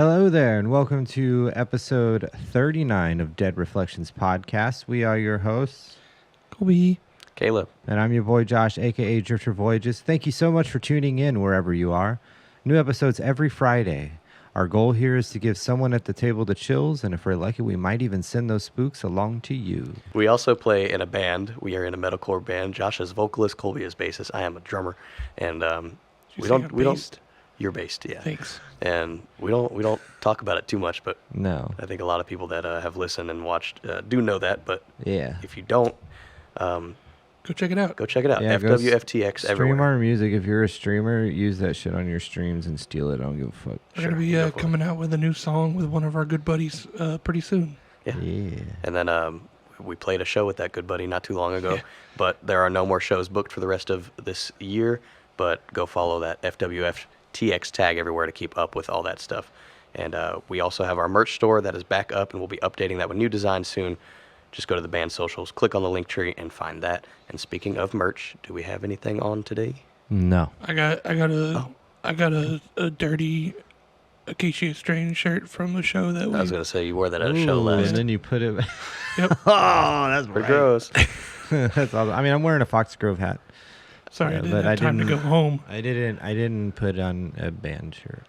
Hello there, and welcome to episode 39 of Dead Reflections Podcast. We are your hosts, Kolby, Caleb, and I'm your boy Josh, aka Drifter Voyages. Thank you so much for tuning in wherever you are. New episodes every Friday. Our goal here is to give someone at the table the chills, and if we're lucky, we might even send those spooks along to you. We also play in a band. We are in a metalcore band. Josh is vocalist, Kolby is bassist. I am a drummer, and we don't. You're based, yeah. Thanks. And we don't talk about it too much, but No. I think a lot of people that have listened and watched do know that. But Yeah. if you don't, Go check it out. go check it out. Yeah, go FWFTX Stream everywhere. our music. If you're a streamer, use that shit on your streams and steal it. I don't give a fuck. We're going to be go for it. coming out with a new song with one of our good buddies pretty soon. Yeah. Yeah. And then we played a show with that good buddy not too long ago. Yeah. But there are no more shows booked for the rest of this year. But go follow that FWFTX tag everywhere to keep up with all that stuff. And we also have our merch store that is back up, and we'll be updating that with new designs soon. Just go to the band socials, click on the link tree, and find that. And speaking of merch, do we have anything on today? No. I got a dirty Acacia Strain shirt from the show that we... I was going to say, you wore that at a show last. And then you put it... Yep. Oh, that's Pretty right. gross. That's awesome. I mean, I'm wearing a FoxGrove hat. Sorry, Yeah, I didn't but have I time to go didn't- home. I didn't put on a band shirt.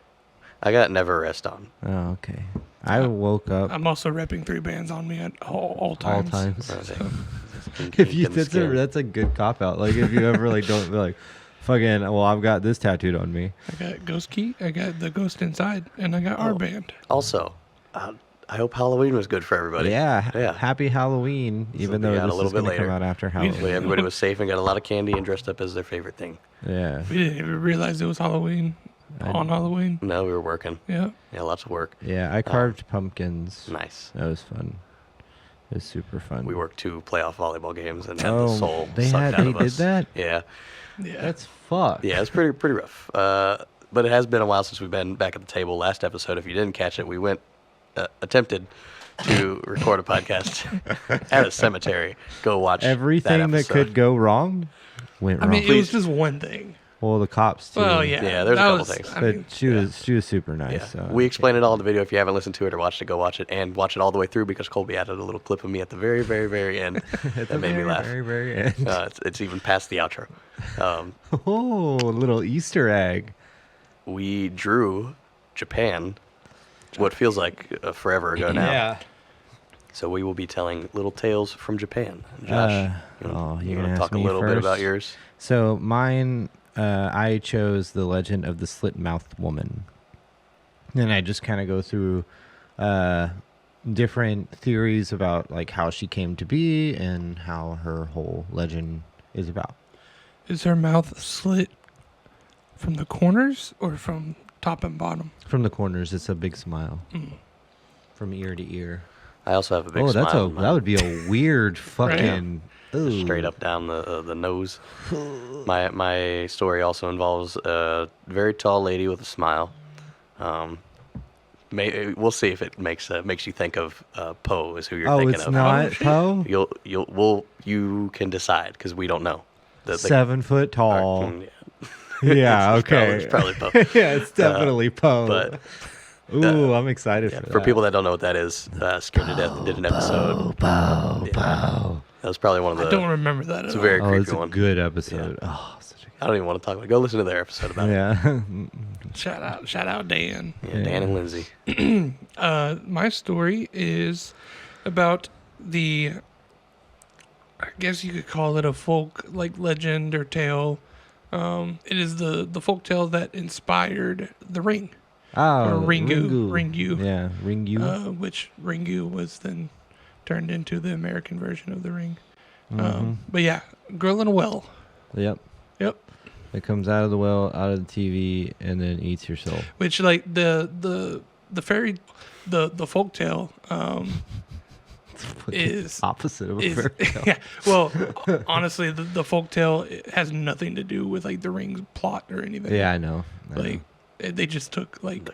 I got Never Rest on. Oh, okay. I woke up I'm also repping 3 bands on me at all all times. times. I was like, If you in the skin. that's a good cop out. Like if you ever like don't be like, fucking. Well, I've got this tattooed on me. I got Ghost Key, I got The Ghost Inside, and I got our band. Also, I hope Halloween was good for everybody. Yeah. Happy Halloween. Even will though be out a this little is bit going to come later. out after Hopefully Halloween. everybody was safe and got a lot of candy and dressed up as their favorite thing. Yeah. We didn't even realize it was Halloween. On Halloween. No, we were working. Yeah. Yeah, lots of work. Yeah. I carved pumpkins. Nice. That was fun. It was super fun. We worked 2 playoff volleyball games and had Oh, the soul they sucked out of did us. that? Yeah. Yeah. That's fucked. Yeah, it's pretty rough. But it has been a while since we've been back at the table. Last episode, if you didn't catch it, we attempted to record a podcast at a cemetery. Go watch Everything that episode. could go wrong went I wrong. mean, it was just one thing. Well, the cops too. Well, yeah. Yeah, there's a that couple was- things. I But mean, she was super nice. Yeah. So We explained it all in the video. If you haven't listened to it or watched it, go watch it and watch it all the way through because Kolby added a little clip of me at the very, very, very end At that the made me very, laugh. Very, very end. It's even past the outro. Oh, a little Easter egg. We drew Japan, what feels like forever ago now. So we will be telling little tales from Japan. Josh, you're you gonna want to ask talk a me little bit about first? yours? So mine, I chose the Legend of the Slit-Mouthed Woman, and I just kind of go through different theories about like how she came to be and how her whole legend is about. Is her mouth slit from the corners or from top and bottom? From the corners, it's a big smile. From ear to ear. I also have a big Oh, smile. that would be a weird fucking ooh. Straight up down the nose. My story also involves a very tall lady with a smile. We'll see if it makes you think of Poe is who you're Oh, thinking it's of. not Poe. You can decide because we don't know. 7 foot tall. Yeah. Yeah. It's Okay. probably Poe. Yeah, it's definitely Poe. But Ooh, I'm excited yeah, for for that. people that don't know what that is, Scared to Death did an episode. Poe, Yeah. Poe. That was probably one of the. I don't remember that It's at a very all. Oh, creepy it's a one. good episode. Oh, such a I don't even want to talk about it. Go listen to their episode about it. yeah. Shout out, Dan. Yeah, Dan and Lindsay. My story is about I guess you could call it a folk like legend or tale. It is the folk tale that inspired The Ring, Oh, or Ringu. Yeah, Ringu. Which Ringu was then turned into the American version of The Ring. Mhm. But yeah, girl in a well. Yep. Yep. It comes out of the well, out of the TV, and then eats your soul. Which like the fairy, the folktale is opposite of a is fairy tale. yeah. Well, honestly, the folktale has nothing to do with like the Ring's plot or anything. Yeah, I know. Like they just took like The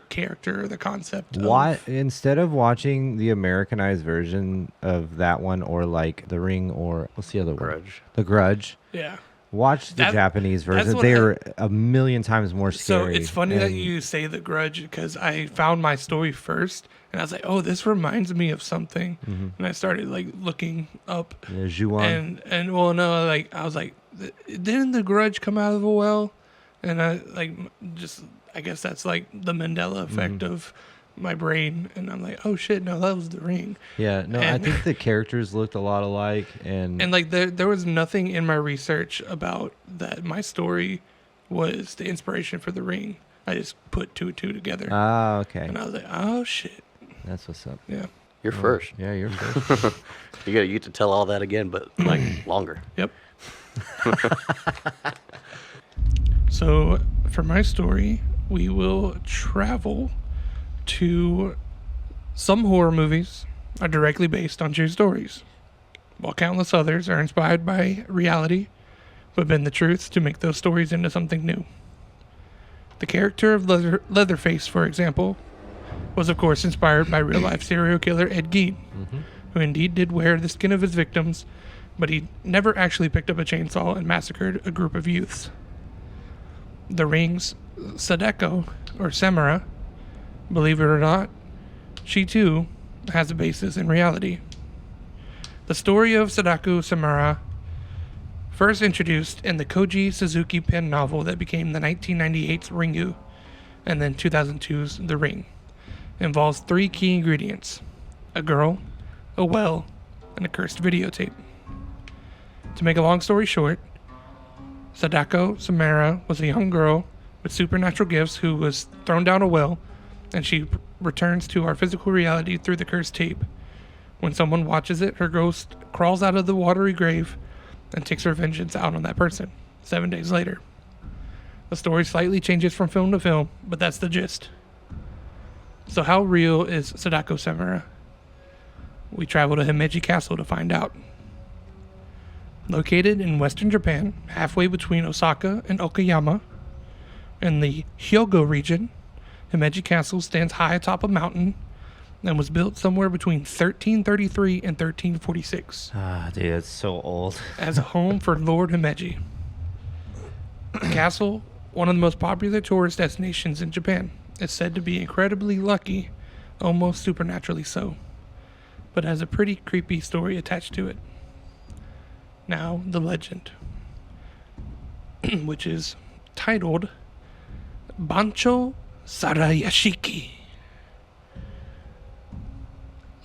character. the concept. Why Of, instead of watching the Americanized version of that one, or like The Ring, or what's the other one? Grudge. The Grudge. yeah. Watch the That- Japanese that's version. what They I- are a million times more So scary. it's funny that and- you say The Grudge because I found my story first and I was like, oh, this reminds me of something. And I started like looking up Yeah, Ju-on. and well, no, like I was like, didn't The Grudge come out of a well? And I like just, I guess that's like the Mandela effect of my brain. And I'm like, oh shit, no, that was The Ring. Yeah, no, I and- think the characters looked a lot alike, and And like there was nothing in my research about that. My story was the inspiration for The Ring. I just put two and two together. okay, And I was like, oh shit. that's what's up. Yeah. You're first. Yeah, you're first. You get to tell all that again, but like longer. Yep. So for my story, we will travel to some horror movies are directly based on true stories, while countless others are inspired by reality, but bend the truth to make those stories into something new. The character of Leatherface, for example, was of course inspired by real-life serial killer Ed Gein, who indeed did wear the skin of his victims, but he never actually picked up a chainsaw and massacred a group of youths. The Ring's Sadako, or Samara, believe it or not, she too has a basis in reality. The story of Sadako Samara, first introduced in the Koji Suzuki pen novel that became the 1998's Ringu, and then 2002's The Ring, involves three key ingredients: a girl, a well, and a cursed videotape. To make a long story short, Sadako Samara was a young girl with supernatural gifts who was thrown down a well, and she returns to our physical reality through the cursed tape. When someone watches it, her ghost crawls out of the watery grave and takes her vengeance out on that person 7 days later. The story slightly changes from film to film, but that's the gist. So how real is Sadako Samara? We travel to Himeji Castle to find out. Located in western Japan, halfway between Osaka and Okayama, in the Hyogo region, Himeji Castle stands high atop a mountain and was built somewhere between 1333 and 1346 Dude, it's so old. as a home for Lord Himeji. The castle, one of the most popular tourist destinations in Japan, is said to be incredibly lucky, almost supernaturally so, but has a pretty creepy story attached to it. Now, the legend, which is titled Bancho Sarayashiki.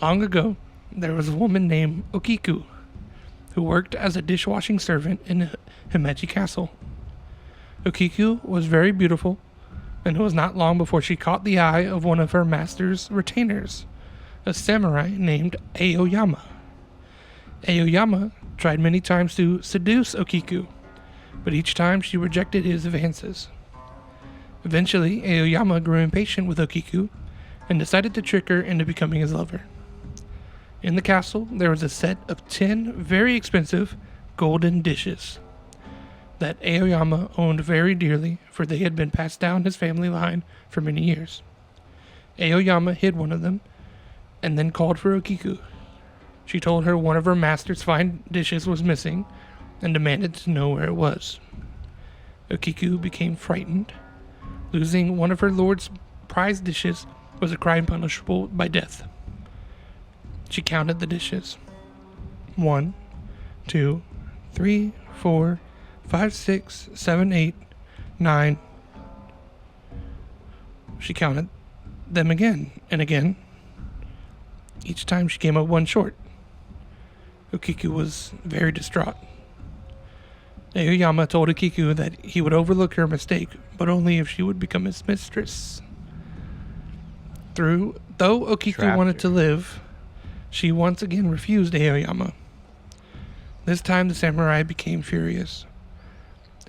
Long ago, there was a woman named Okiku who worked as a dishwashing servant in Himeji Castle. Okiku was very beautiful, and it was not long before she caught the eye of one of her master's retainers, a samurai named Aoyama. Aoyama tried many times to seduce Okiku, but each time she rejected his advances. Eventually, Aoyama grew impatient with Okiku and decided to trick her into becoming his lover. In the castle, there was a set of 10 very expensive golden dishes that Aoyama owned very dearly, for they had been passed down his family line for many years. Aoyama hid one of them and then called for Okiku. She told her one of her master's fine dishes was missing and demanded to know where it was. Okiku became frightened. Losing one of her lord's prized dishes was a crime punishable by death. She counted the dishes. 1, 2, 3, 4, 5, 6, 7, 8, 9. She counted them again and again. Each time she came up one short. Okiku was very distraught. Aoyama told Okiku that he would overlook her mistake, but only if she would become his mistress. Though Okiku Trapped wanted her. to live, she once again refused Aoyama. This time the samurai became furious.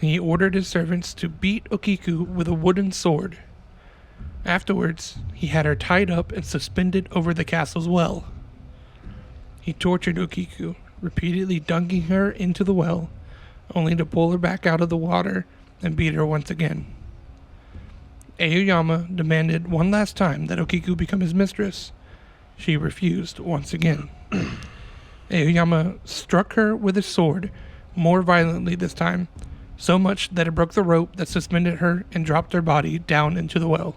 He ordered his servants to beat Okiku with a wooden sword. Afterwards, he had her tied up and suspended over the castle's well. He tortured Okiku, repeatedly dunking her into the well, only to pull her back out of the water and beat her once again. Aoyama demanded one last time that Okiku become his mistress. She refused once again. Aoyama struck her with his sword, more violently this time, so much that it broke the rope that suspended her and dropped her body down into the well.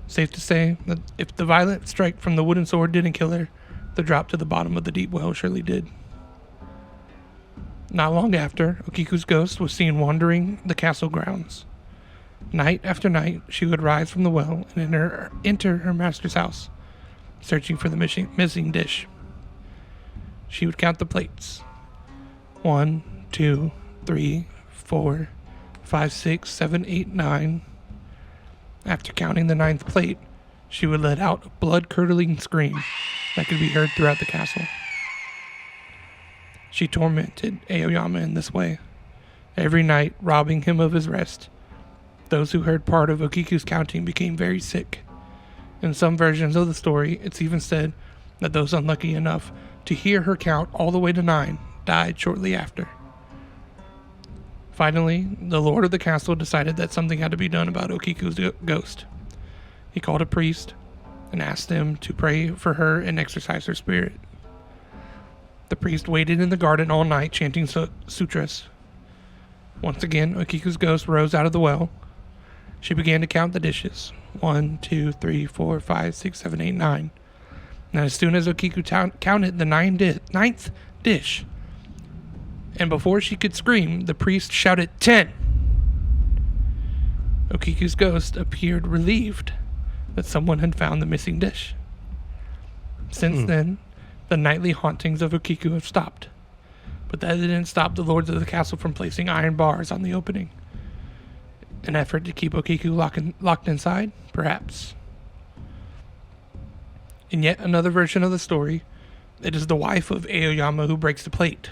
Safe to say that if the violent strike from the wooden sword didn't kill her, the drop to the bottom of the deep well surely did. Not long after, Okiku's ghost was seen wandering the castle grounds. Night after night, she would rise from the well and enter her master's house, searching for the missing dish. She would count the plates. 1, 2, 3, 4, 5, 6, 7, 8, 9. After counting the 9th plate, she would let out a blood-curdling scream that could be heard throughout the castle. She tormented Aoyama in this way, every night robbing him of his rest. Those who heard part of Okiku's counting became very sick. In some versions of the story, it's even said that those unlucky enough to hear her count all the way to 9 died shortly after. Finally, the lord of the castle decided that something had to be done about Okiku's ghost. He called a priest and asked them to pray for her and exorcise her spirit. The priest waited in the garden all night chanting sutras. Once again, Okiku's ghost rose out of the well. She began to count the dishes. 1, 2, 3, 4, 5, 6, 7, 8, 9. And as soon as Okiku counted the 9th dish, and before she could scream, the priest shouted 10. Okiku's ghost appeared relieved that someone had found the missing dish. Since then, the nightly hauntings of Okiku have stopped. But that didn't stop the lords of the castle from placing iron bars on the opening. An effort to keep Okiku locked inside? Perhaps. In yet another version of the story, it is the wife of Aoyama who breaks the plate.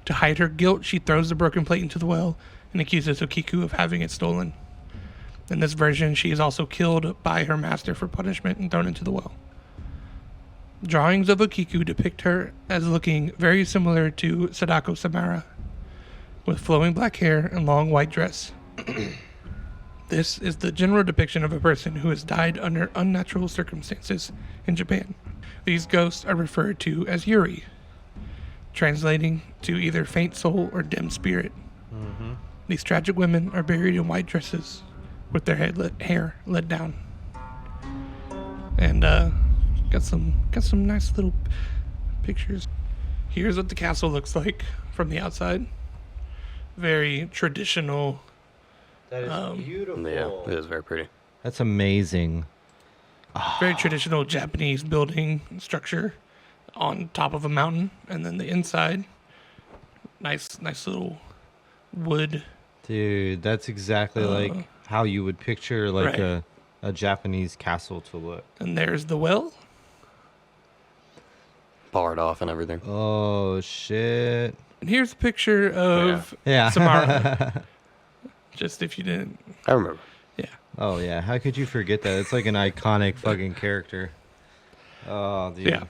To hide her guilt, she throws the broken plate into the well and accuses Okiku of having it stolen. In this version, she is also killed by her master for punishment and thrown into the well. Drawings of Okiku depict her as looking very similar to Sadako Samara, with flowing black hair and long white dress. This is the general depiction of a person who has died under unnatural circumstances in Japan. These ghosts are referred to as yuri, translating to either faint soul or dim spirit. Mm-hmm. These tragic women are buried in white dresses with their hair let down. And got some nice little pictures. Here's what the castle looks like from the outside. Very traditional. That is beautiful. Yeah, it is very pretty. That's amazing. Very traditional Japanese building structure on top of a mountain, and then the inside, nice little wood. Dude, that's exactly like how you would picture like right. a Japanese castle to look. And there's the well. Barred off and everything. Oh shit. And here's a picture of Yeah. Samara. Just if you didn't. I remember. Yeah. Oh yeah. How could you forget that? It's like an iconic fucking character. Oh dude. Yeah.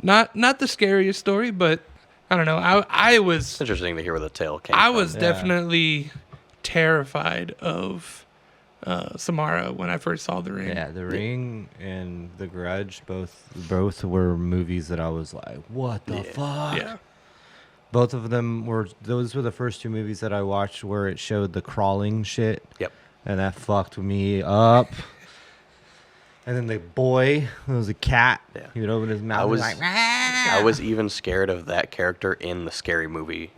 Not the scariest story, but I don't know. I was. It's interesting to hear where the tale came I from. was definitely terrified of Samara when I first saw The Ring. Yeah, The Ring and The Grudge both were movies that I was like, what the fuck? Yeah. Both of them those were the first two movies that I watched where it showed the crawling shit. Yep. And that fucked me up. And then the boy, it was a cat. Yeah. He would open his mouth. I was even scared of that character in the Scary Movie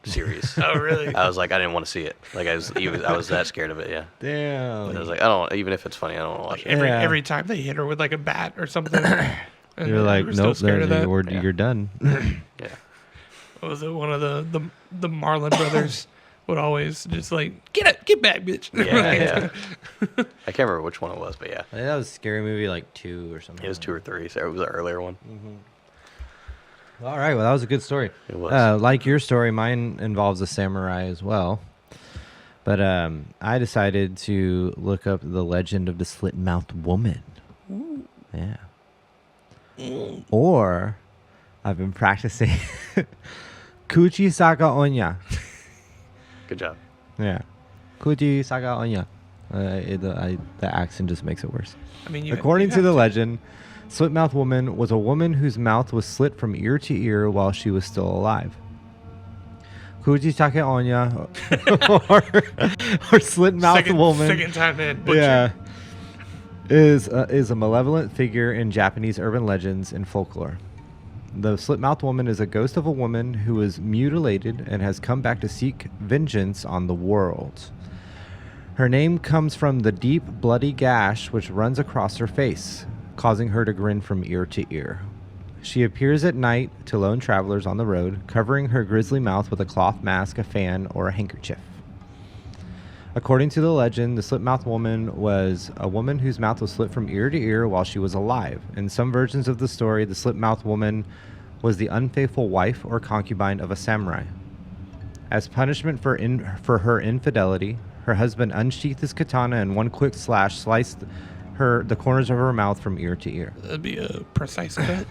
series. Oh, really? I was like, I didn't want to see it. Like I was that scared of it. Yeah. Damn. But I was like, I don't. Even if it's funny, I don't want to watch it. Every time they hit her with like a bat or something. And You're like, you were still nope, scared of that. you're done. Yeah. What was it? One of the Marlon brothers would always just like, get back, bitch. Yeah. I can't remember which one it was, but yeah. I think that was a Scary Movie like 2 or something. It was 2 or 3, so it was an earlier one. All right, well, that was a good story. It was. Like your story, mine involves a samurai as well. But I decided to look up the legend of the slit-mouthed woman. Ooh. Yeah. Or I've been practicing Kuchi Saga Onya. Good job. Yeah. Kuchi Saga Onya. The accent just makes it worse. I mean, According to the legend, Slit-mouthed woman was a woman whose mouth was slit from ear to ear while she was still alive. Kujitake Onya or slit mouthed woman. Second time in. Butcher. Yeah. Is a malevolent figure in Japanese urban legends and folklore. The slit-mouthed woman is a ghost of a woman who was mutilated and has come back to seek vengeance on the world. Her name comes from the deep, bloody gash which runs across her face, causing her to grin from ear to ear. She appears at night to lone travelers on the road, covering her grisly mouth with a cloth mask, a fan, or a handkerchief. According to the legend, the slit-mouthed woman was a woman whose mouth was slit from ear to ear while she was alive. In some versions of the story, the slit-mouthed woman was the unfaithful wife or concubine of a samurai. As punishment for her infidelity, her husband unsheathed his katana and one quick slash sliced the corners of her mouth from ear to ear. That'd be a precise cut.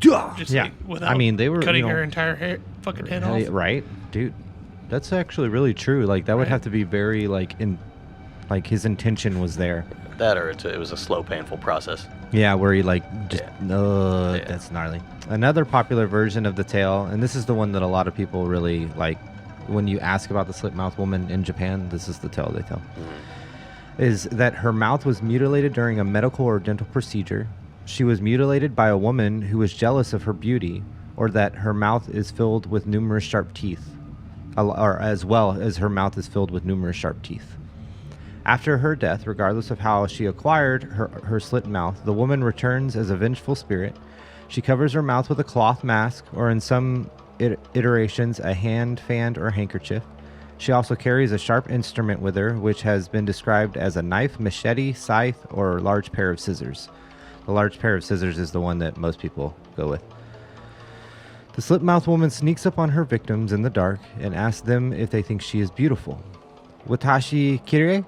Just Yeah. like, without I mean, they were cutting her entire fucking head off. Right, dude. That's actually really true. Like that would have to be very like his intention was there. That or it was a slow, painful process. Yeah, where he like just that's gnarly. Another popular version of the tale, and this is the one that a lot of people really like when you ask about the slit-mouthed woman in Japan, this is the tale they tell. Is that her mouth was mutilated during a medical or dental procedure. She was mutilated by a woman who was jealous of her beauty, or that her mouth is filled with numerous sharp teeth. Or as well as her mouth is filled with numerous sharp teeth. After her death, regardless of how she acquired her slit mouth, the woman returns as a vengeful spirit. She covers her mouth with a cloth mask, or in some iterations, a hand, fan, or handkerchief. She also carries a sharp instrument with her, which has been described as a knife, machete, scythe, or large pair of scissors. The large pair of scissors is the one that most people go with. The slit-mouthed woman sneaks up on her victims in the dark and asks them if they think she is beautiful. Watashi kirei?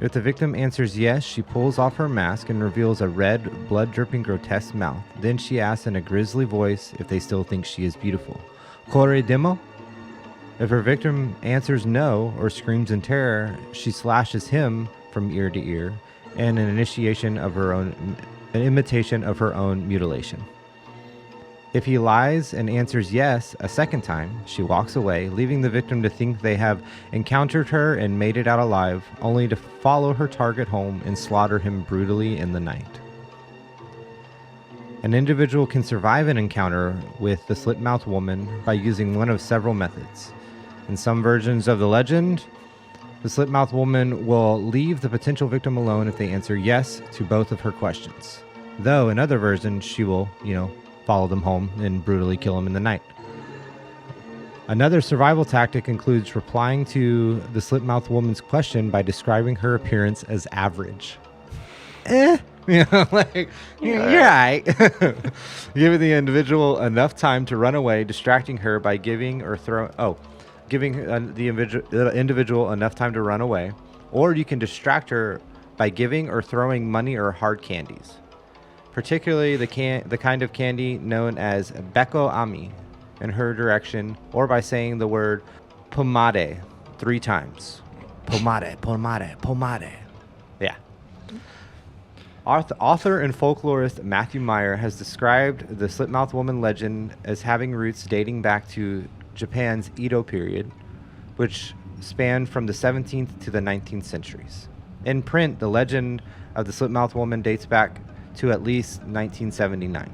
If the victim answers yes, she pulls off her mask and reveals a red, blood-dripping, grotesque mouth. Then she asks in a grisly voice if they still think she is beautiful. Kore demo? If her victim answers no or screams in terror, she slashes him from ear to ear in an imitation of her own mutilation. If he lies and answers yes a second time, she walks away, leaving the victim to think they have encountered her and made it out alive, only to follow her target home and slaughter him brutally in the night. An individual can survive an encounter with the slit-mouthed woman by using one of several methods. In some versions of the legend, the slit-mouthed woman will leave the potential victim alone if they answer yes to both of her questions. Though in other versions, she will, follow them home and brutally kill them in the night. Another survival tactic includes replying to the slit-mouthed woman's question by describing her appearance as average. You're right. Giving the individual enough time to run away, distracting her by giving the individual enough time to run away, or you can distract her by giving or throwing money or hard candies. Particularly the kind of candy known as beko ami in her direction, or by saying the word pomade 3 times. Pomade, pomade, pomade. Yeah. Author and folklorist Matthew Meyer has described the slit-mouthed woman legend as having roots dating back to Japan's Edo period, which spanned from the 17th to the 19th centuries. In print, the legend of the slit-mouthed woman dates back to at least 1979.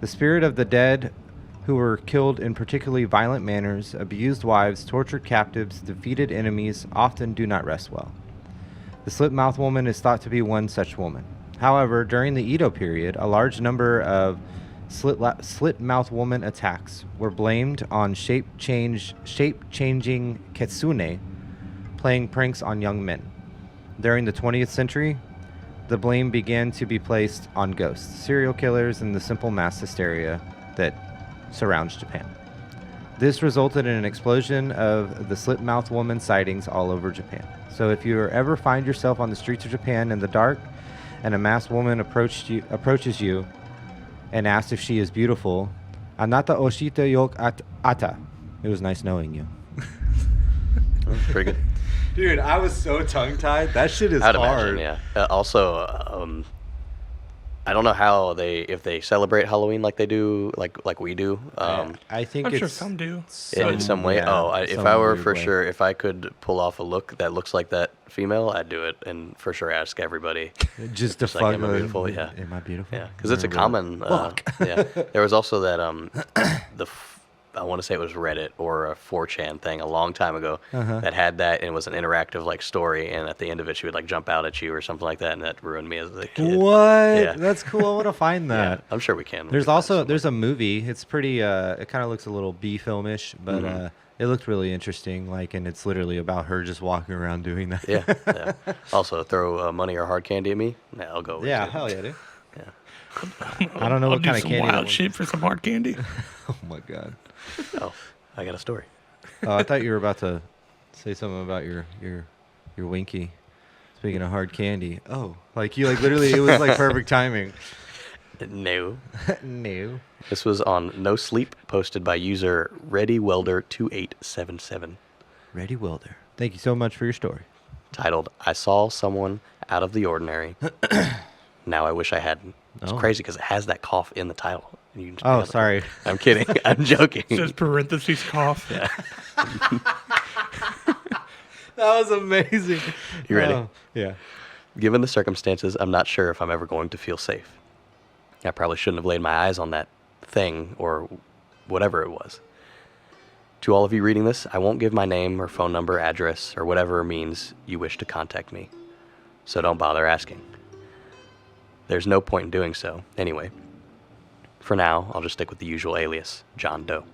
The spirit of the dead who were killed in particularly violent manners, abused wives, tortured captives, defeated enemies, often do not rest well. The slit-mouthed woman is thought to be one such woman. However, during the Edo period, a large number of slit-mouthed woman attacks were blamed on shape-changing kitsune playing pranks on young men. During the 20th century, the blame began to be placed on ghosts, serial killers, and the simple mass hysteria that surrounds Japan. This resulted in an explosion of the slit-mouthed woman sightings all over Japan. So if you ever find yourself on the streets of Japan in the dark and a masked woman approaches you and asks if she is beautiful, Anata oshita yok ata. It was nice knowing you. Pretty good. Dude, I was so tongue-tied. That shit is I'd hard. imagine, yeah. Also, I don't know how if they celebrate Halloween like they do, like we do. I think I'm it's sure some do. In some way. yeah, If some I were weird for way. sure, if I could pull off a look that looks like that female, I'd do it, and for sure ask everybody. Just to Just like, fuck am I beautiful? Yeah. Am I beautiful? Yeah, because it's a Or common. Fuck. Yeah, there was also that I want to say it was Reddit or a 4chan thing a long time ago that had that, and it was an interactive like story, and at the end of it, she would like jump out at you or something like that, and that ruined me as a kid. What? Yeah. That's cool. I want to find Yeah, that. I'm sure we can. There's find it also somewhere. there's a movie. It's pretty. It kind of looks a little B-filmish, but it looked really interesting. Like, and it's literally about her just walking around doing that. Yeah, yeah. Also, throw money or hard candy at me. Yeah, I'll go. With Yeah. it. Hell yeah, dude. Yeah. I don't know I'll what do kind of some candy. that wild was. shit for some hard candy. Oh my god. Oh, I got a story. Oh, I thought you were about to say something about your Winky. Speaking of hard candy. Oh, like you like literally it was like perfect timing. No. No. This was on No Sleep, posted by user ReadyWelder2877, Ready Wilder. Thank you so much for your story. titled "I Saw Someone Out of the Ordinary. Now I Wish I Hadn't." It's Oh. crazy because it has that cough in the title. You can just be Oh, on the- sorry. I'm kidding. I'm joking. Says parentheses cough. Yeah. That was amazing. You ready? Oh, yeah. Given the circumstances, I'm not sure if I'm ever going to feel safe. I probably shouldn't have laid my eyes on that thing or whatever it was. To all of you reading this, I won't give my name or phone number, address, or whatever means you wish to contact me. So don't bother asking. There's no point in doing so, anyway. For now, I'll just stick with the usual alias, John Doe.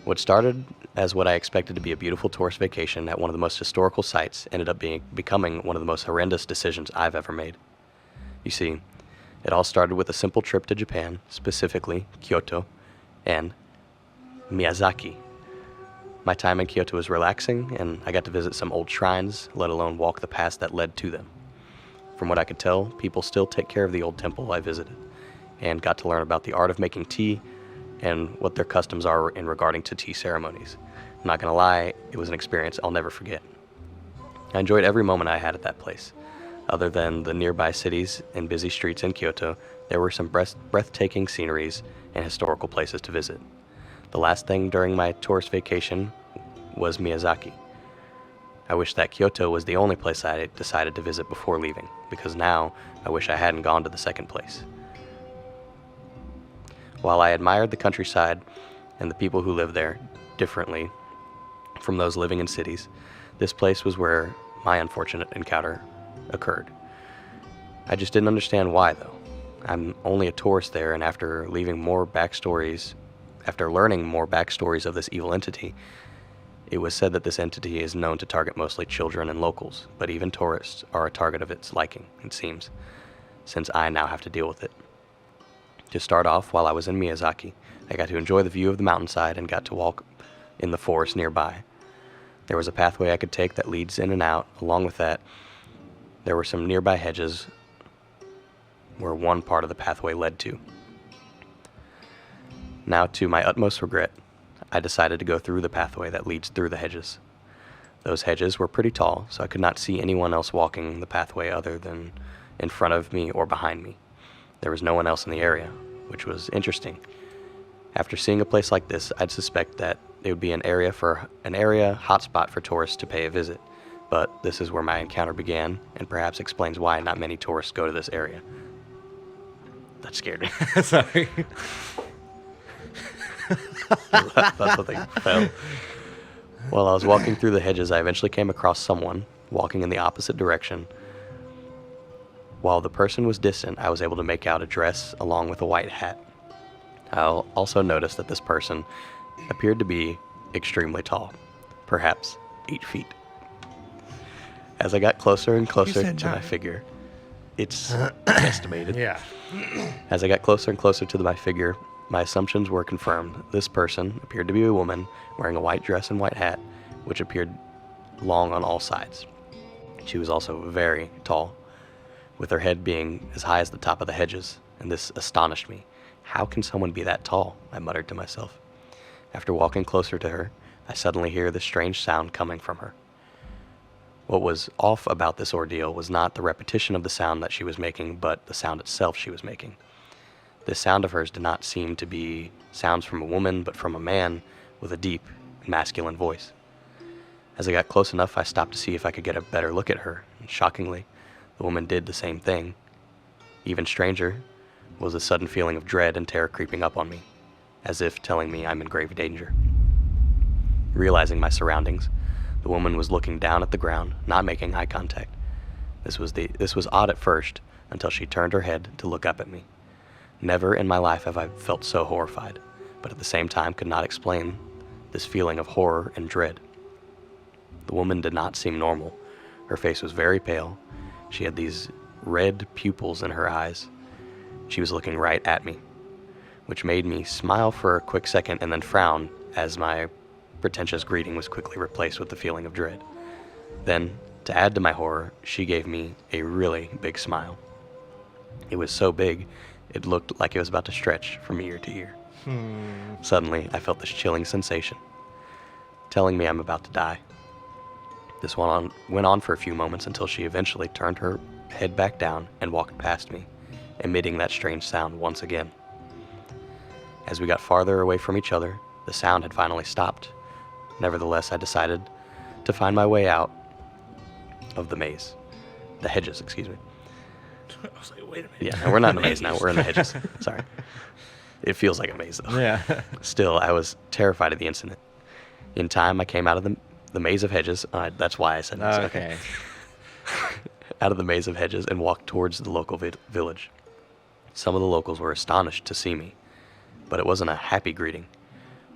What started as what I expected to be a beautiful tourist vacation at one of the most historical sites ended up becoming one of the most horrendous decisions I've ever made. You see, it all started with a simple trip to Japan, specifically Kyoto and Miyazaki. My time in Kyoto was relaxing, and I got to visit some old shrines, let alone walk the paths that led to them. From what I could tell, people still take care of the old temple I visited, and got to learn about the art of making tea and what their customs are in regarding to tea ceremonies. I'm not gonna lie, it was an experience I'll never forget. I enjoyed every moment I had at that place. Other than the nearby cities and busy streets in Kyoto, there were some breathtaking sceneries and historical places to visit. The last thing during my tourist vacation was Miyazaki. I wish that Kyoto was the only place I decided to visit before leaving, because now I wish I hadn't gone to the second place. While I admired the countryside and the people who live there differently from those living in cities, this place was where my unfortunate encounter occurred. I just didn't understand why, though. I'm only a tourist there, and after learning more backstories of this evil entity, it was said that this entity is known to target mostly children and locals, but even tourists are a target of its liking, it seems, since I now have to deal with it. To start off, while I was in Miyazaki, I got to enjoy the view of the mountainside and got to walk in the forest nearby. There was a pathway I could take that leads in and out. Along with that, there were some nearby hedges where one part of the pathway led to. Now, to my utmost regret, I decided to go through the pathway that leads through the hedges. Those hedges were pretty tall, so I could not see anyone else walking the pathway other than in front of me or behind me. There was no one else in the area, which was interesting. After seeing a place like this, I'd suspect that it would be an area hotspot for tourists to pay a visit. But this is where my encounter began, and perhaps explains why not many tourists go to this area. That scared me. Sorry. That's what they felt. While I was walking through the hedges, I eventually came across someone walking in the opposite direction. While the person was distant, I was able to make out a dress along with a white hat. I also noticed that this person appeared to be extremely tall, perhaps 8 feet. As I got closer and closer said to my 9. figure, it's estimated. Yeah. As I got closer and closer to my figure, my assumptions were confirmed. This person appeared to be a woman wearing a white dress and white hat, which appeared long on all sides. She was also very tall, with her head being as high as the top of the hedges, and this astonished me. How can someone be that tall? I muttered to myself. After walking closer to her, I suddenly hear this strange sound coming from her. What was off about this ordeal was not the repetition of the sound that she was making, but the sound itself she was making. This sound of hers did not seem to be sounds from a woman, but from a man with a deep, masculine voice. As I got close enough, I stopped to see if I could get a better look at her, and shockingly, the woman did the same thing. Even stranger was a sudden feeling of dread and terror creeping up on me, as if telling me I'm in grave danger. Realizing my surroundings, the woman was looking down at the ground, not making eye contact. This was odd at first, until she turned her head to look up at me. Never in my life have I felt so horrified, but at the same time could not explain this feeling of horror and dread. The woman did not seem normal. Her face was very pale. She had these red pupils in her eyes. She was looking right at me, which made me smile for a quick second and then frown as my pretentious greeting was quickly replaced with the feeling of dread. Then, to add to my horror, she gave me a really big smile. It was so big, it looked like it was about to stretch from ear to ear. Suddenly, I felt this chilling sensation, telling me I'm about to die. This went on for a few moments until she eventually turned her head back down and walked past me, emitting that strange sound once again. As we got farther away from each other, the sound had finally stopped. Nevertheless, I decided to find my way out of the maze. The hedges, excuse me. I was like, wait a minute. Yeah, no, we're not in the maze now. We're in the hedges. Sorry. It feels like a maze, though. Yeah. Still, I was terrified of the incident. In time, I came out of the maze of hedges. That's why I said this. Okay. Out of the maze of hedges and walked towards the local village. Some of the locals were astonished to see me, but it wasn't a happy greeting.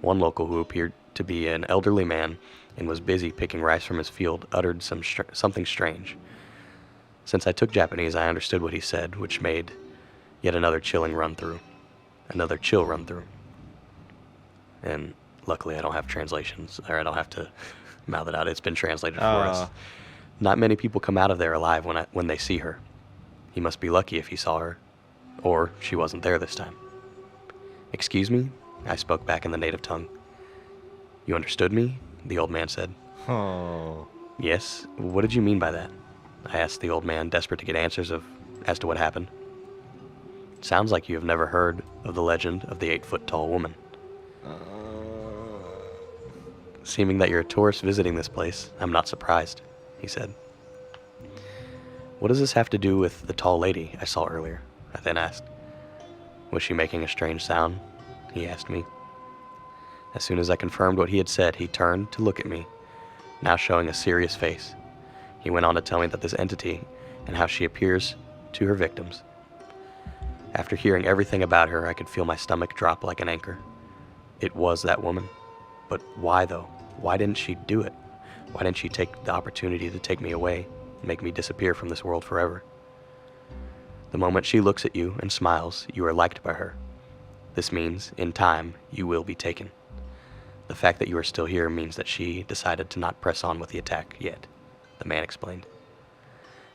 One local, who appeared to be an elderly man and was busy picking rice from his field, uttered something strange. Since I took Japanese, I understood what he said, which made yet another chill run through. And luckily I don't have translations, or I don't have to mouth it out. It's been translated for us. Not many people come out of there alive when they see her. He must be lucky if he saw her, or she wasn't there this time. Excuse me? I spoke back in the native tongue. You understood me? The old man said. Oh. Yes? What did you mean by that? I asked the old man, desperate to get answers as to what happened. Sounds like you have never heard of the legend of the 8-foot-tall woman. Seeming that you're a tourist visiting this place, I'm not surprised, he said. What does this have to do with the tall lady I saw earlier? I then asked. Was she making a strange sound? He asked me. As soon as I confirmed what he had said, he turned to look at me, now showing a serious face. He went on to tell me that this entity and how she appears to her victims. After hearing everything about her, I could feel my stomach drop like an anchor. It was that woman. But why, though? Why didn't she do it? Why didn't she take the opportunity to take me away and make me disappear from this world forever? The moment she looks at you and smiles, you are liked by her. This means, in time, you will be taken. The fact that you are still here means that she decided to not press on with the attack yet, the man explained.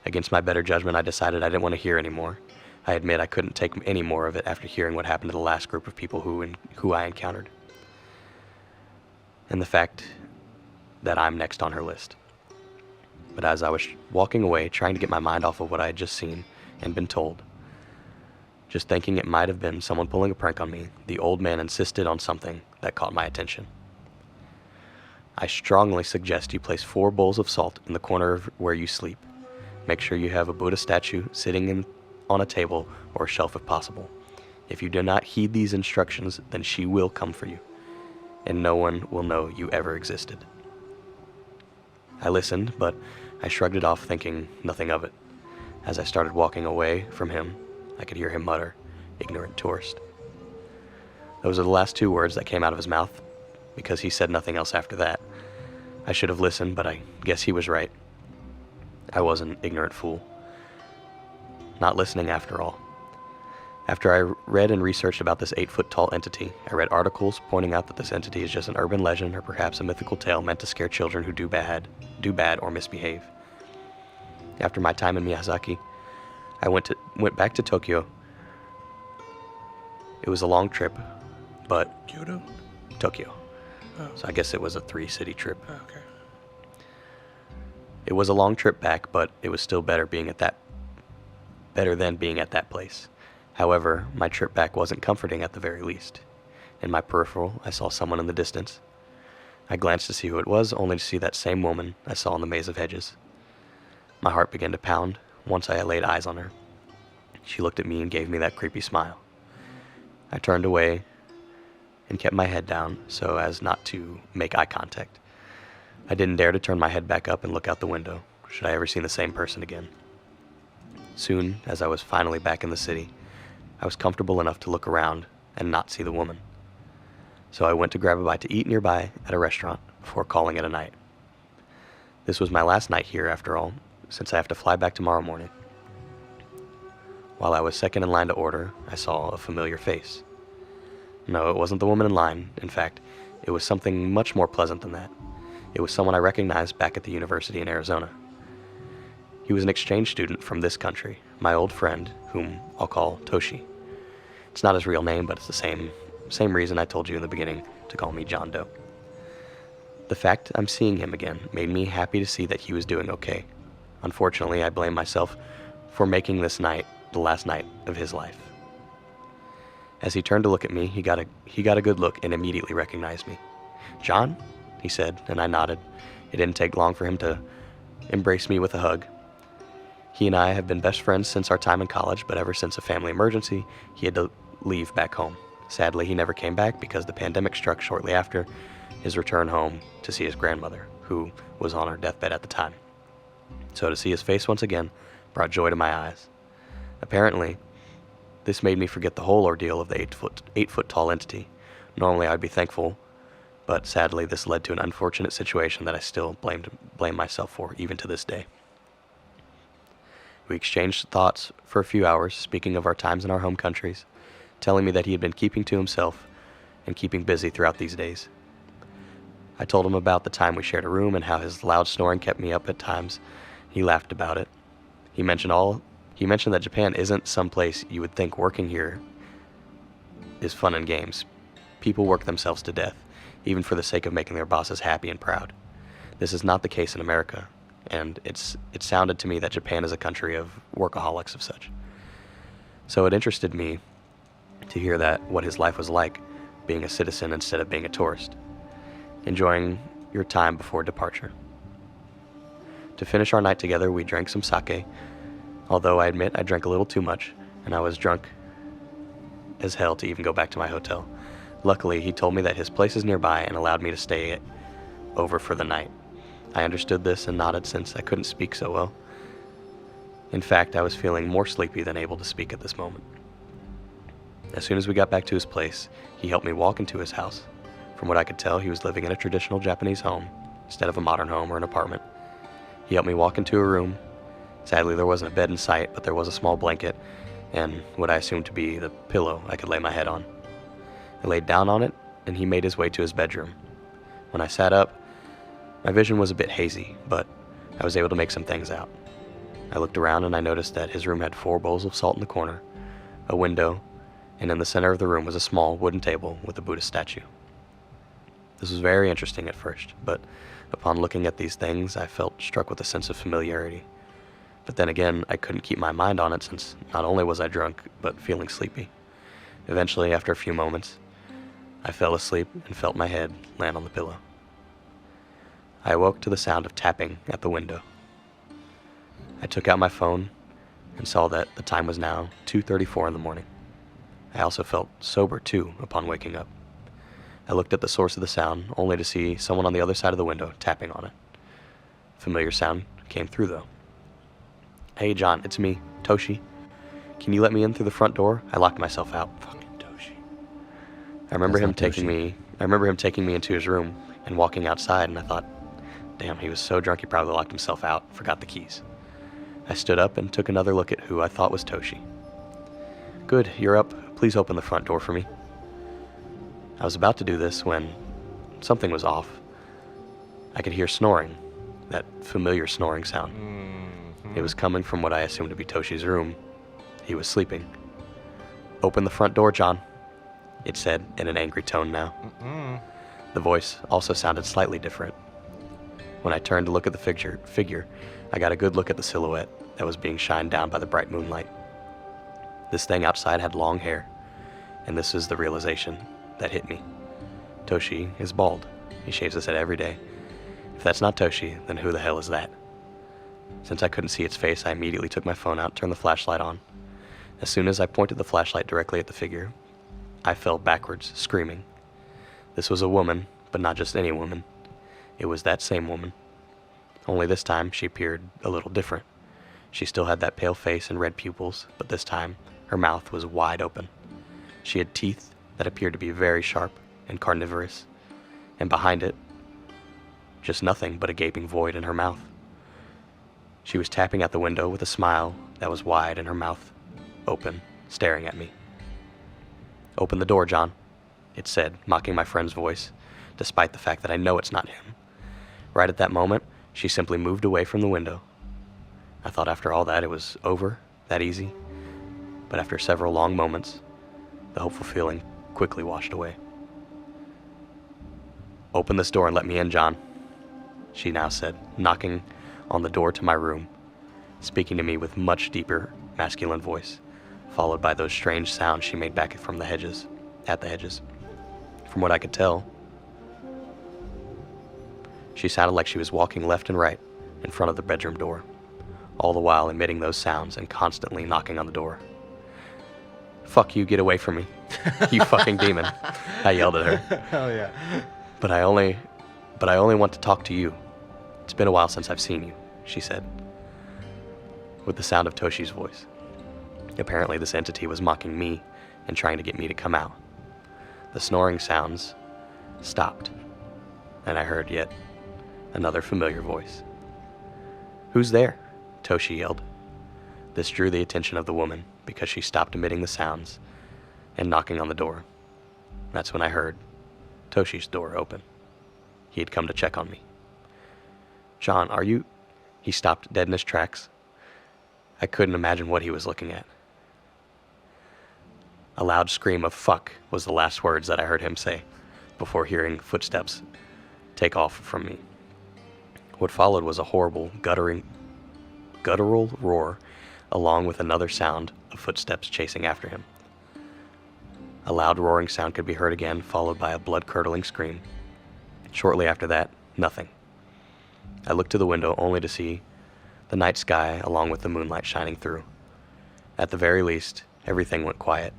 Against my better judgment, I decided I didn't want to hear anymore. I admit I couldn't take any more of it after hearing what happened to the last group of people who I encountered. And the fact that I'm next on her list. But as I was walking away, trying to get my mind off of what I had just seen and been told, just thinking it might have been someone pulling a prank on me, the old man insisted on something that caught my attention. I strongly suggest you place 4 bowls of salt in the corner of where you sleep. Make sure you have a Buddha statue sitting on a table or a shelf if possible. If you do not heed these instructions, then she will come for you, and no one will know you ever existed. I listened, but I shrugged it off, thinking nothing of it. As I started walking away from him, I could hear him mutter, "Ignorant tourist." Those are the last 2 words that came out of his mouth, because he said nothing else after that. I should have listened, but I guess he was right. I was an ignorant fool. Not listening after all. After I read and researched about this 8-foot-tall entity, I read articles pointing out that this entity is just an urban legend or perhaps a mythical tale meant to scare children who do bad or misbehave. After my time in Miyazaki, I went back to Tokyo. It was a long trip, but Kyoto? Tokyo. Oh. So I guess it was a 3-city trip. Okay. It was a long trip back, but it was still better than being at that place. However, my trip back wasn't comforting at the very least. In my peripheral, I saw someone in the distance. I glanced to see who it was, only to see that same woman I saw in the maze of hedges. My heart began to pound once I laid eyes on her. She looked at me and gave me that creepy smile. I turned away and kept my head down so as not to make eye contact. I didn't dare to turn my head back up and look out the window, should I ever see the same person again. Soon, as I was finally back in the city, I was comfortable enough to look around and not see the woman. So I went to grab a bite to eat nearby at a restaurant before calling it a night. This was my last night here, after all, since I have to fly back tomorrow morning. While I was second in line to order, I saw a familiar face. No, it wasn't the woman in line. In fact, it was something much more pleasant than that. It was someone I recognized back at the university in Arizona. He was an exchange student from this country, my old friend, whom I'll call Toshi. It's not his real name, but it's the same reason I told you in the beginning to call me John Doe. The fact I'm seeing him again made me happy to see that he was doing okay. Unfortunately, I blame myself for making this night the last night of his life. As he turned to look at me, he got a good look and immediately recognized me. "John?" he said, and I nodded. It didn't take long for him to embrace me with a hug. He and I have been best friends since our time in college, but ever since a family emergency, he had to leave back home. Sadly, he never came back because the pandemic struck shortly after his return home to see his grandmother, who was on her deathbed at the time. So to see his face once again brought joy to my eyes. Apparently, this made me forget the whole ordeal of the 8-foot tall entity. Normally I'd be thankful, but sadly this led to an unfortunate situation that I still blame myself for, even to this day. We exchanged thoughts for a few hours, speaking of our times in our home countries, telling me that he had been keeping to himself and keeping busy throughout these days. I told him about the time we shared a room and how his loud snoring kept me up at times. He laughed about it. He mentioned that Japan isn't some place you would think working here is fun and games. People work themselves to death, even for the sake of making their bosses happy and proud. This is not the case in America, and it sounded to me that Japan is a country of workaholics of such. So it interested me to hear what his life was like, being a citizen instead of being a tourist, enjoying your time before departure. To finish our night together, we drank some sake, although I admit I drank a little too much, and I was drunk as hell to even go back to my hotel. Luckily, he told me that his place is nearby and allowed me to stay over for the night. I understood this and nodded since I couldn't speak so well. In fact, I was feeling more sleepy than able to speak at this moment. As soon as we got back to his place, he helped me walk into his house. From what I could tell, he was living in a traditional Japanese home instead of a modern home or an apartment. He helped me walk into a room. Sadly, there wasn't a bed in sight, but there was a small blanket and what I assumed to be the pillow I could lay my head on. I laid down on it, and he made his way to his bedroom. When I sat up, my vision was a bit hazy, but I was able to make some things out. I looked around and I noticed that his room had 4 bowls of salt in the corner, a window, and in the center of the room was a small wooden table with a Buddhist statue. This was very interesting at first, but upon looking at these things, I felt struck with a sense of familiarity. But then again, I couldn't keep my mind on it since not only was I drunk, but feeling sleepy. Eventually, after a few moments, I fell asleep and felt my head land on the pillow. I awoke to the sound of tapping at the window. I took out my phone and saw that the time was now 2:34 in the morning. I also felt sober too upon waking up. I looked at the source of the sound, only to see someone on the other side of the window tapping on it. Familiar sound came through though. "Hey John, it's me, Toshi. Can you let me in through the front door? I locked myself out." Fucking Toshi. I remember him taking me into his room and walking outside, and I thought, damn, he was so drunk he probably locked himself out, forgot the keys. I stood up and took another look at who I thought was Toshi. "Good, you're up. Please open the front door for me." I was about to do this when something was off. I could hear snoring, that familiar snoring sound. It was coming from what I assumed to be Toshi's room. He was sleeping. "Open the front door, John," it said in an angry tone now. The voice also sounded slightly different. When I turned to look at the figure, I got a good look at the silhouette that was being shined down by the bright moonlight. This thing outside had long hair, and this is the realization that hit me. Toshi is bald. He shaves his head every day. If that's not Toshi, then who the hell is that? Since I couldn't see its face, I immediately took my phone out and turned the flashlight on. As soon as I pointed the flashlight directly at the figure, I fell backwards, screaming. This was a woman, but not just any woman. It was that same woman. Only this time, she appeared a little different. She still had that pale face and red pupils, but this time, her mouth was wide open. She had teeth that appeared to be very sharp and carnivorous, and behind it, just nothing but a gaping void in her mouth. She was tapping at the window with a smile that was wide and her mouth open, staring at me. "Open the door, John," it said, mocking my friend's voice, despite the fact that I know it's not him. Right at that moment, she simply moved away from the window. I thought after all that it was over, that easy, but after several long moments, the hopeful feeling quickly washed away. "Open this door and let me in, John," she now said, knocking on the door to my room, speaking to me with much deeper masculine voice, followed by those strange sounds she made back from the hedges, at the hedges. From what I could tell, she sounded like she was walking left and right in front of the bedroom door, all the while emitting those sounds and constantly knocking on the door. "Fuck you, get away from me, you fucking demon," I yelled at her. Hell yeah. But I only want to talk to you. It's been a while since I've seen you," she said, with the sound of Toshi's voice. Apparently this entity was mocking me and trying to get me to come out. The snoring sounds stopped, and I heard yet another familiar voice. "Who's there?" Toshi yelled. This drew the attention of the woman because she stopped emitting the sounds and knocking on the door. That's when I heard Toshi's door open. He had come to check on me. "John, are you..." He stopped dead in his tracks. I couldn't imagine what he was looking at. A loud scream of "fuck" was the last words that I heard him say before hearing footsteps take off from me. What followed was a horrible, guttural roar, along with another sound of footsteps chasing after him. A loud roaring sound could be heard again, followed by a blood-curdling scream. Shortly after that, nothing. I looked to the window only to see the night sky along with the moonlight shining through. At the very least, everything went quiet,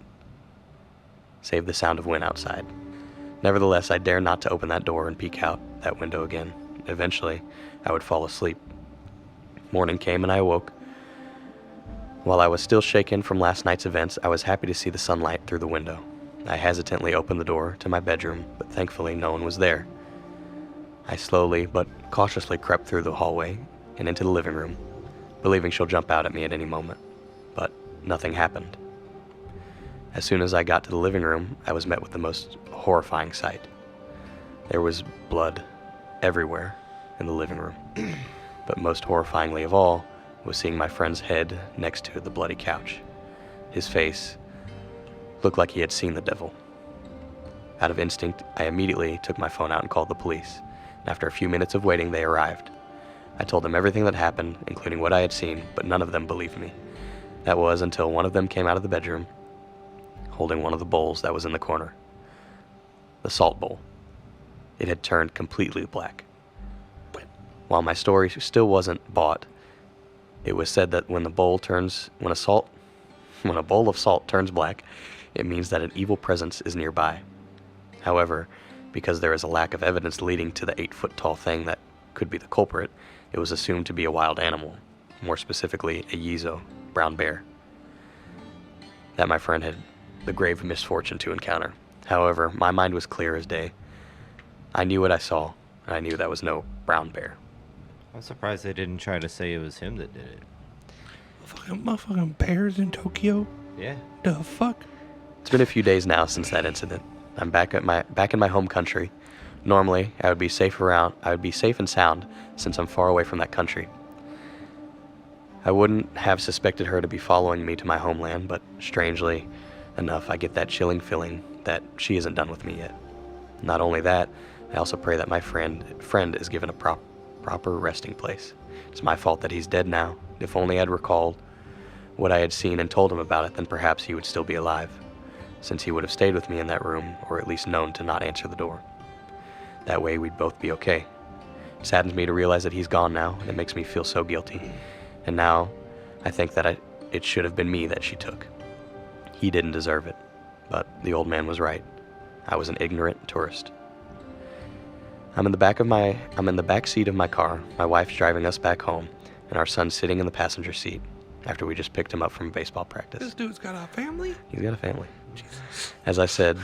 save the sound of wind outside. Nevertheless, I dared not to open that door and peek out that window again. Eventually, I would fall asleep. Morning came and I awoke. While I was still shaken from last night's events, I was happy to see the sunlight through the window. I hesitantly opened the door to my bedroom, but thankfully no one was there. I slowly but cautiously crept through the hallway and into the living room, believing she'll jump out at me at any moment. But nothing happened. As soon as I got to the living room, I was met with the most horrifying sight. There was blood everywhere in the living room. But most horrifyingly of all was seeing my friend's head next to the bloody couch. His face looked like he had seen the devil. Out of instinct, I immediately took my phone out and called the police. And after a few minutes of waiting, they arrived. I told them everything that happened, including what I had seen, but none of them believed me. That was until one of them came out of the bedroom, holding one of the bowls that was in the corner. The salt bowl. It had turned completely black. While my story still wasn't bought, it was said that when a bowl of salt turns black, it means that an evil presence is nearby. However, because there is a lack of evidence leading to the 8-foot-tall thing that could be the culprit, it was assumed to be a wild animal, more specifically a Yizo, brown bear, that my friend had the grave misfortune to encounter. However, my mind was clear as day. I knew what I saw, and I knew that was no brown bear. I'm surprised they didn't try to say it was him that did it. Motherfucking bears in Tokyo? Yeah. The fuck? It's been a few days now since that incident. I'm back in my home country. Normally, I would be safe and sound since I'm far away from that country. I wouldn't have suspected her to be following me to my homeland, but strangely enough, I get that chilling feeling that she isn't done with me yet. Not only that, I also pray that my friend is given a proper resting place. It's my fault that he's dead now. If only I'd recalled what I had seen and told him about it, then perhaps he would still be alive, since he would have stayed with me in that room, or at least known to not answer the door. That way we'd both be okay. It saddens me to realize that he's gone now, and it makes me feel so guilty. And now, I think that it should have been me that she took. He didn't deserve it, but the old man was right. I was an ignorant tourist. I'm in the back seat of my car. My wife's driving us back home, and our son's sitting in the passenger seat after we just picked him up from baseball practice. This dude's got a family? He's got a family. Jesus. As I said,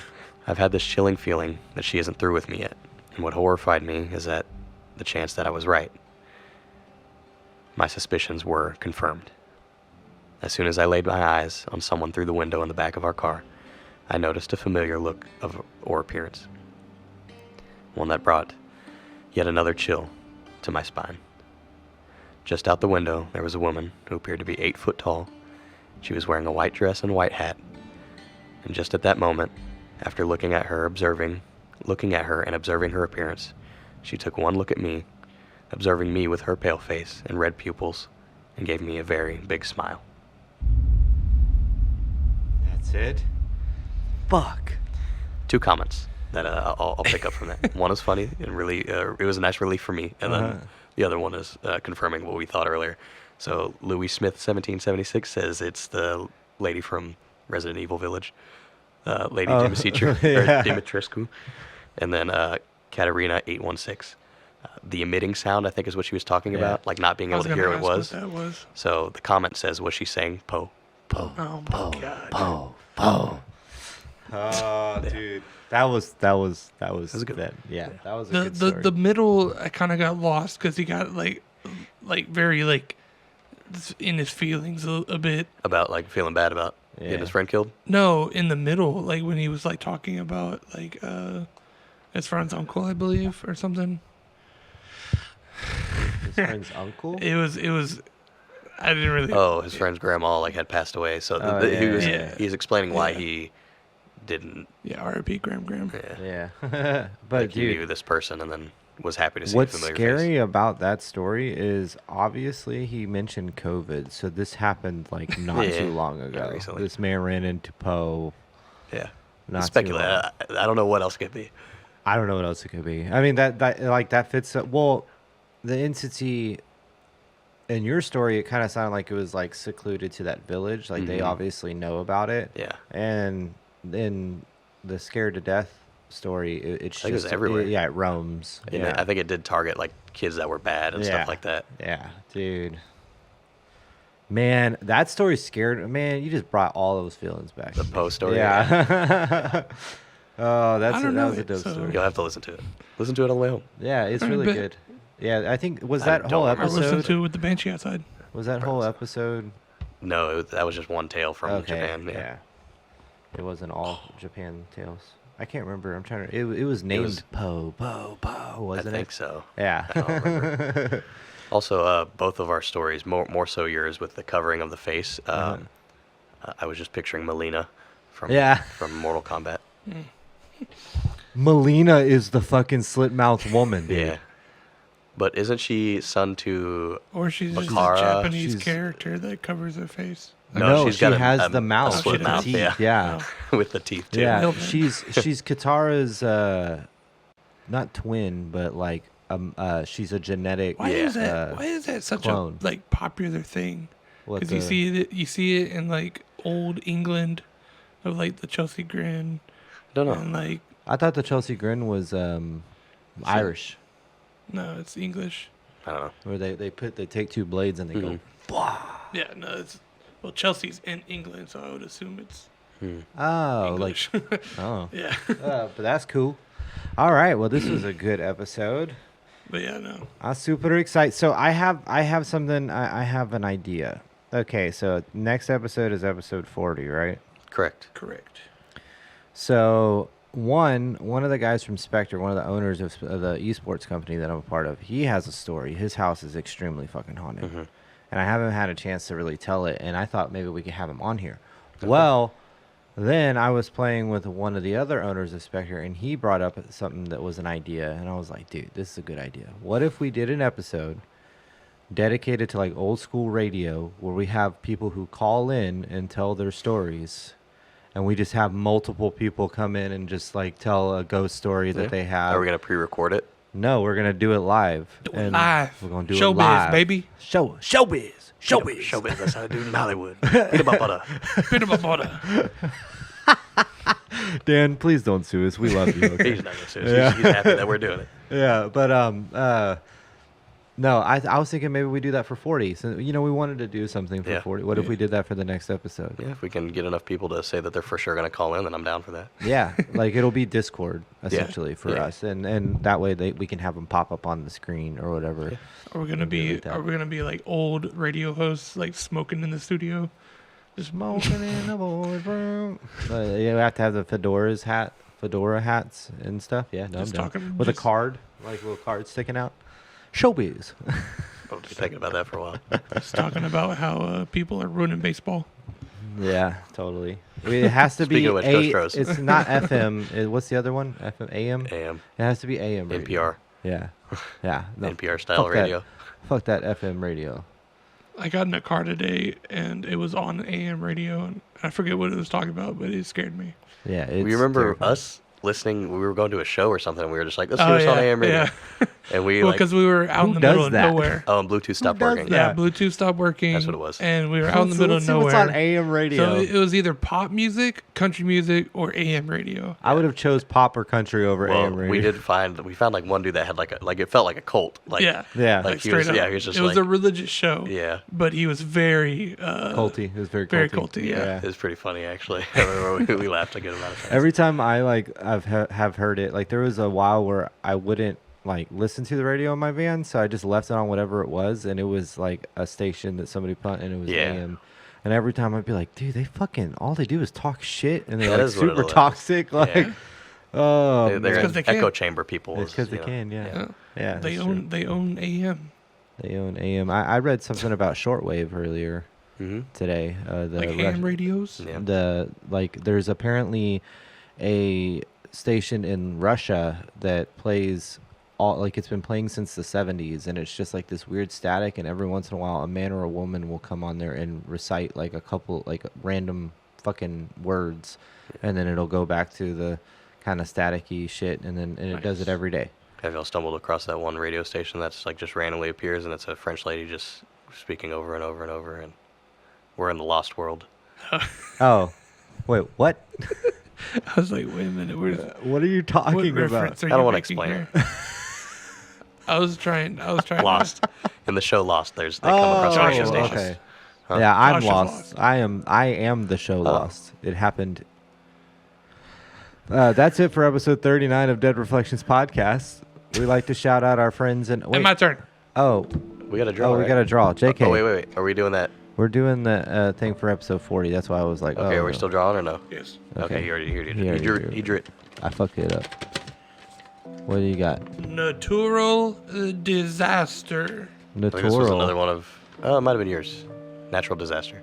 I've had this chilling feeling that she isn't through with me yet, and what horrified me is that the chance that I was right. My suspicions were confirmed. As soon as I laid my eyes on someone through the window in the back of our car, I noticed a familiar look or appearance. One that brought yet another chill to my spine. Just out the window, there was a woman who appeared to be 8 foot tall. She was wearing a white dress and white hat. And just at that moment, after looking at her and observing her appearance, she took one look at me, observing me with her pale face and red pupils, and gave me a very big smile. That's it? Fuck. 2 comments that I'll pick up from that. One is funny and really, it was a nice relief for me, and then the other one is confirming what we thought earlier. So Louis Smith 1776 says it's the lady from Resident Evil Village, Lady Dimitrescu, and then Katerina 816. The emitting sound, I think, is what she was talking about, like not being able to hear what it was. What that was. So the comment says, was she saying po, po, Oh my God. Po, po. Oh, dude. That was a good that. Yeah, that was a The good story. the middle, I kind of got lost because he got like very in his feelings a bit. about like feeling bad about getting his friend killed. No, in the middle, like when he was like talking about his friend's uncle, I believe, or something. His friend's uncle? It was. I didn't really. Oh, his friend's grandma like had passed away, so he's explaining why he didn't. Yeah, R.I.P. Graham. Yeah, Yeah. But like he dude, knew this person and then was happy to see what's a familiar scary face. about that story is obviously he mentioned COVID, so this happened like not Yeah, too long yeah, ago. recently. This man ran into Poe. Yeah, Not too speculate. long. I don't know what else it could be. I don't know what else it could be. I mean that fits. Well, the entity in your story, it kind of sounded like it was like secluded to that village. Like they obviously know about it. Yeah. And then the scared to death story, it's I think it just was everywhere. it roams. And Yeah. I think it did target like kids that were bad and stuff like that. Yeah, dude. Man, that story scared. Man, you just brought all those feelings back. The Poe story. Yeah. Oh, I don't that know was a it, dope so- story. You'll have to listen to it. Listen to it on the way home. Yeah, it's I really bet. good. Yeah, I think was I that don't whole remember. I listened episode. to it with the banshee outside. Was that whole episode? No, that was just one tale from Okay, Japan. yeah. It wasn't all Japan tales. I can't remember. I'm trying to. It was named was- Poe, I wasn't think it? so. Yeah. I don't remember. Also, both of our stories, more so yours with the covering of the face. I was just picturing Melina from from Mortal Kombat. Melina is the fucking slit mouth woman, dude. Yeah. But isn't she son to? Or she's just a Bakara, Japanese she's- character that covers her face. No, No, she's she got has the mouth split with the mouth, teeth. yeah. Yeah. with the teeth too? Yeah, Milton. she's Katara's not twin, but like she's a genetic. Why is that? uh, Why is that such clone. a like popular thing? what Because the- you see it in like old England, of like the Chelsea Grin, Don't know. and like I thought the Chelsea Grin was Irish, no, it's English. I don't know. where they take 2 blades and they go. Yeah, no, it's well Chelsea's in England, so I would assume it's Oh, English. like oh, yeah, but that's cool. All right, well, this was a good episode. but yeah, no. I'm super excited. So I have something. I have an idea. Okay, so next episode is episode 40, right? Correct. Correct. So one of the guys from Spectre, one of the owners of the esports company that I'm a part of, he has a story. His house is extremely fucking haunted, and I haven't had a chance to really tell it. And I thought maybe we could have him on here. Well, Then I was playing with one of the other owners of Spectre, and he brought up something that was an idea, and I was like, dude, this is a good idea. What if we did an episode dedicated to like old school radio where we have people who call in and tell their stories, and we just have multiple people come in and just like tell a ghost story that they have. Are we gonna pre-record it? No, we're gonna do it live. Live. We're gonna do Showbiz, it live, baby. Showbiz. Showbiz. That's how I do it in Hollywood. Peanut butter. Peanut butter. Dan, please don't sue us. We love you. Okay? He's not gonna sue us. He's happy that we're doing it. Yeah, but no, I was thinking maybe we do that for 40. So we wanted to do something for 40. What if we did that for the next episode? Yeah, if we can get enough people to say that they're for sure gonna call in, then I'm down for that. Yeah, like it'll be Discord essentially for Yeah. us, and that way we can have them pop up on the screen or whatever. Yeah. Are we gonna be like old radio hosts, like smoking in the studio? Just Smoking in the boys' room. You have to have the fedora hats and stuff. Yeah, no, I'm Just done. talking- With a just- card, like little card sticking out. Showbiz. I'll be thinking about that for a while. just talking about how people are ruining baseball. Yeah, totally. I mean, it has to be Speaking of which, Ghost Rose. It's not FM. What's the other one? FM, AM. AM, It has to be AM. Radio. NPR, Yeah, yeah. No, NPR style fuck that. radio. Fuck that FM radio. I got in a car today and it was on AM radio, and I forget what it was talking about, but it scared me. Yeah, it's We remember terrifying. us listening. We were going to a show or something. And we were just like, let's do this on AM radio. Yeah. And we Well, like, because we were out Who in the does middle of that? nowhere. oh, and Bluetooth stopped does working. that? Yeah, Bluetooth stopped working. That's what it was. And we were out in the Let's- middle let's of see nowhere. what's on AM radio. So it was either pop music, country music, or AM radio. I would have chose pop or country over Well, AM radio. we found like one dude that had like it felt like a cult. Like, Yeah. Yeah. Like he Straight was, up. yeah, he was just it was like, a religious show. yeah. But he was very culty. It was very culty. Very culty, yeah. It was pretty funny actually. I remember we laughed a good amount of times. Every time have heard it, like there was a while where I wouldn't like listen to the radio in my van, so I just left it on whatever it was, and it was like a station that somebody put, and it was Yeah. AM. And every time I'd be like, dude, they fucking all they do is talk shit, and they're That like is what it super is. toxic. Like, Yeah. oh, They're man. 'cause they echo can. chamber people. It's because they you know. can, yeah, yeah. They that's true. own AM. They own AM. I read something about shortwave earlier Mhm. today. The Like Rus- AM radios. Yeah. There's apparently a station in Russia that plays all, like it's been playing since the 70s, and it's just like this weird static, and every once in a while a man or a woman will come on there and recite like a couple like random fucking words, and then it'll go back to the kind of staticky shit, and it does it Nice. every day. Have y'all stumbled across that one radio station that's like just randomly appears and it's a French lady just speaking over and over and over, and we're in the lost world. Oh, wait, what? I was like, wait a minute, What are you what talking about? reference are I you don't wanna making explain here? it. I was trying. Lost. In the show Lost, they come across radio Josh, stations. okay. Huh? Yeah, I'm Josh is lost. lost. I am the show Lost. It happened. That's it for episode 39 of Dead Reflections podcast. We like to shout out our friends and wait. And my turn. Oh, We got a draw. we right? got a draw. JK. Oh, wait. Are we doing that? We're doing the thing for episode 40. That's why I was like, Okay, oh, are we still drawing or no? Yes. Okay, he already did. He already drew. He drew it. I fucked it up. What do you got? Natural disaster. I think this was another one of. Oh, it might have been yours. Natural disaster.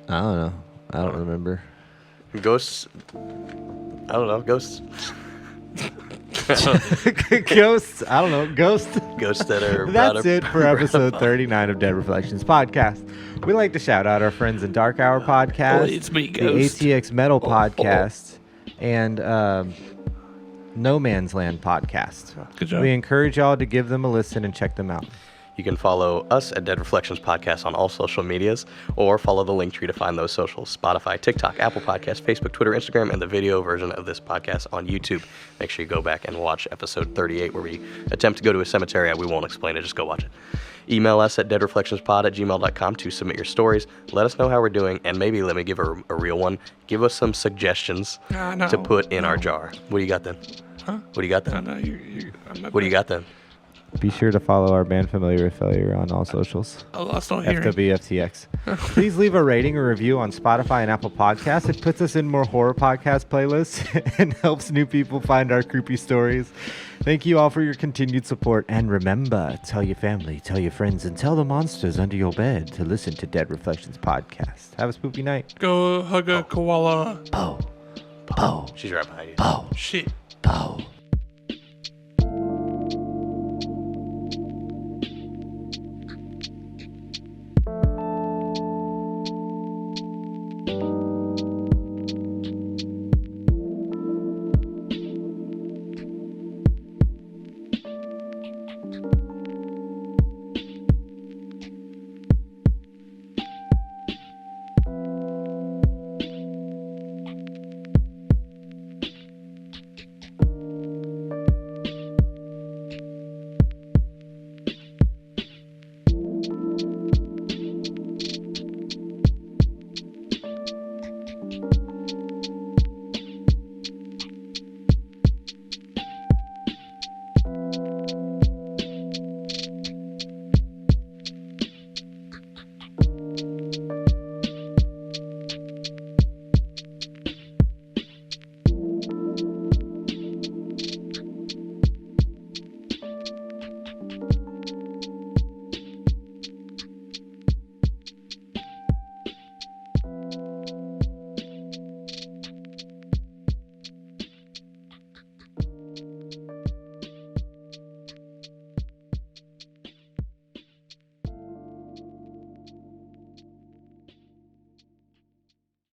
I don't know. I don't remember. Ghosts. I don't know. Ghosts. Ghosts. I don't know. Ghost. Ghosts that are. That's it for episode 39 of Dead Reflections podcast. We like to shout out our friends in Dark Hour podcast, Oh, it's me, the Ghost. ATX Metal podcast, and No Man's Land podcast. Good job. We encourage y'all to give them a listen and check them out. You can follow us at Dead Reflections Podcast on all social medias, or follow the link tree to find those socials: Spotify, TikTok, Apple Podcasts, Facebook, Twitter, Instagram, and the video version of this podcast on YouTube. Make sure you go back and watch episode 38, where we attempt to go to a cemetery. We won't explain it, just go watch it. Email us at deadreflectionspod@gmail.com to submit your stories. Let us know how we're doing, and maybe let me give a real one. Give us some suggestions No, to put in our jar. What do you got then? Huh? What do you got No, then? no, I'm not What do you got then? Be sure to follow our band Familiar with Failure on all socials. I lost all hearing. FWFTX. Please leave a rating or review on Spotify and Apple Podcasts. It puts us in more horror podcast playlists and helps new people find our creepy stories. Thank you all for your continued support. And remember, tell your family, tell your friends, and tell the monsters under your bed to listen to Dead Reflections podcast. Have a spooky night. Go hug a koala. Poe. Poe. She's right behind you. Poe. Shit. Poe.